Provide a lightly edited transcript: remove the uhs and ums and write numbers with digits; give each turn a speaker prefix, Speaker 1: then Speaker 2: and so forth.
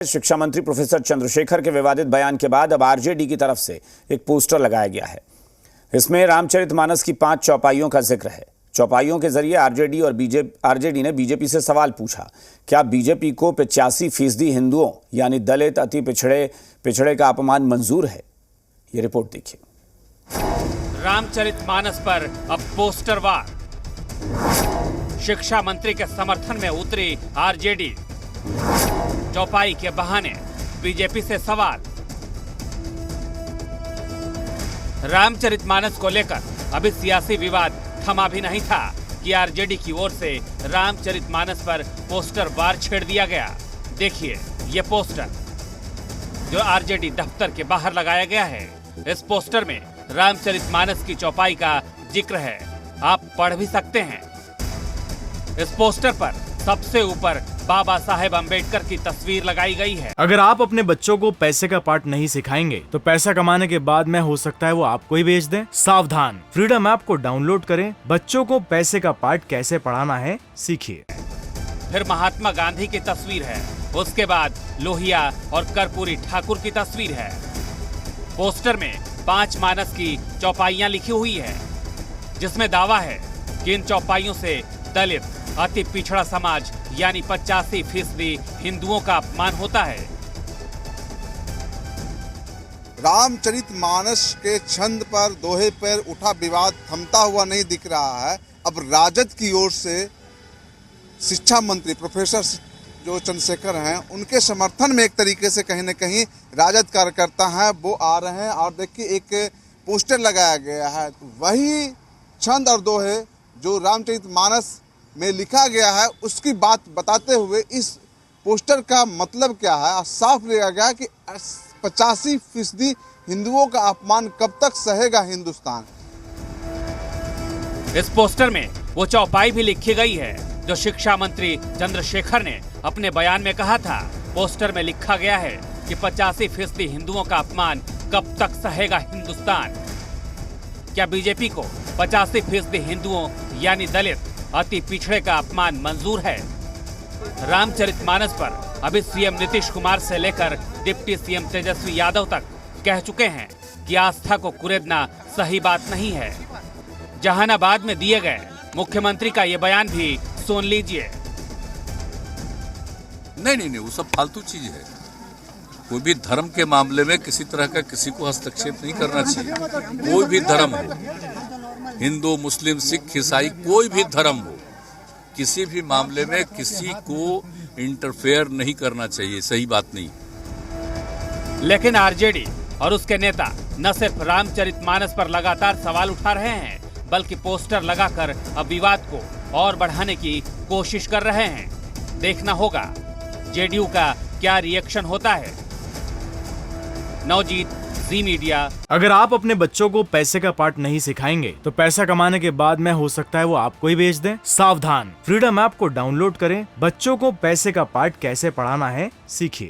Speaker 1: शिक्षा मंत्री प्रोफेसर चंद्रशेखर के विवादित बयान के बाद अब आरजेडी की तरफ से एक पोस्टर लगाया गया है। इसमें रामचरितमानस की 5 चौपाइयों का जिक्र है। चौपाइयों के जरिए आरजेडी ने बीजेपी से सवाल पूछा, क्या बीजेपी को 85% हिंदुओं यानी दलित, अति पिछड़े का अपमान मंजूर है? ये रिपोर्ट देखिए।
Speaker 2: रामचरितमानस पर अब पोस्टर वार। शिक्षा मंत्री के समर्थन में उतरी आरजेडी। चौपाई के बहाने बीजेपी से सवाल। रामचरितमानस को लेकर अभी सियासी विवाद थमा भी नहीं था कि आरजेडी की ओर से रामचरितमानस पर पोस्टर वार छेड़ दिया गया। देखिए ये पोस्टर जो आरजेडी दफ्तर के बाहर लगाया गया है। इस पोस्टर में रामचरितमानस की चौपाई का जिक्र है, आप पढ़ भी सकते हैं। इस पोस्टर पर सबसे ऊपर बाबा साहेब अम्बेडकर की तस्वीर लगाई गई है।
Speaker 3: अगर आप अपने बच्चों को पैसे का पाठ नहीं सिखाएंगे तो पैसा कमाने के बाद में हो सकता है वो आपको ही बेच दें। सावधान, फ्रीडम ऐप को डाउनलोड करें, बच्चों को पैसे का पाठ कैसे पढ़ाना है सीखिए।
Speaker 2: फिर महात्मा गांधी की तस्वीर है, उसके बाद लोहिया और कर्पूरी ठाकुर की तस्वीर है। पोस्टर में 5 मानस की चौपाइयां लिखी हुई है, जिसमें दावा है कि इन चौपाइयों से दलित, अति पिछड़ा समाज यानी 85% हिंदुओं का अपमान होता है।
Speaker 4: रामचरितमानस के छंद पर, दोहे पर उठा विवाद थमता हुआ नहीं दिख रहा है। अब राजद की ओर से शिक्षा मंत्री प्रोफेसर जो चंद्रशेखर हैं, उनके समर्थन में एक तरीके से कहीं न कहीं राजद कार्यकर्ता हैं वो आ रहे हैं। और देखिए एक पोस्टर लगाया गया है, वही छंद और दोहे जो रामचरितमानस में लिखा गया है उसकी बात बताते हुए इस पोस्टर का मतलब क्या है साफ लिया गया कि 85% हिंदुओं का अपमान कब तक सहेगा हिंदुस्तान।
Speaker 2: इस पोस्टर में वो चौपाई भी लिखी गई है जो शिक्षा मंत्री चंद्रशेखर ने अपने बयान में कहा था। पोस्टर में लिखा गया है कि 85% हिंदुओं का अपमान कब तक सहेगा हिंदुस्तान। क्या बीजेपी को 85% हिंदुओं यानी दलित, अति पिछड़े का अपमान मंजूर है? रामचरितमानस पर अभी सीएम नीतीश कुमार से लेकर डिप्टी सीएम तेजस्वी यादव तक कह चुके हैं कि आस्था को कुरेदना सही बात नहीं है। जहानाबाद में दिए गए मुख्यमंत्री का ये बयान भी सुन लीजिए।
Speaker 5: नहीं, वो सब फालतू चीज है। कोई भी धर्म के मामले में किसी तरह का किसी को हस्तक्षेप नहीं करना चाहिए। कोई भी धर्म हो, हिंदू, मुस्लिम, सिख, ईसाई, कोई भी धर्म हो, किसी भी मामले में किसी को इंटरफेयर नहीं करना चाहिए। सही बात नहीं।
Speaker 2: लेकिन आरजेडी और उसके नेता न सिर्फ रामचरितमानस पर लगातार सवाल उठा रहे हैं, बल्कि पोस्टर लगाकर अब विवाद को और बढ़ाने की कोशिश कर रहे हैं। देखना होगा जेडीयू का क्या रिएक्शन होता है। नवजीत, जी मीडिया।
Speaker 3: अगर आप अपने बच्चों को पैसे का पाठ नहीं सिखाएंगे तो पैसा कमाने के बाद में हो सकता है वो आपको ही बेच दें। सावधान, फ्रीडम ऐप को डाउनलोड करें, बच्चों को पैसे का पाठ कैसे पढ़ाना है सीखिए।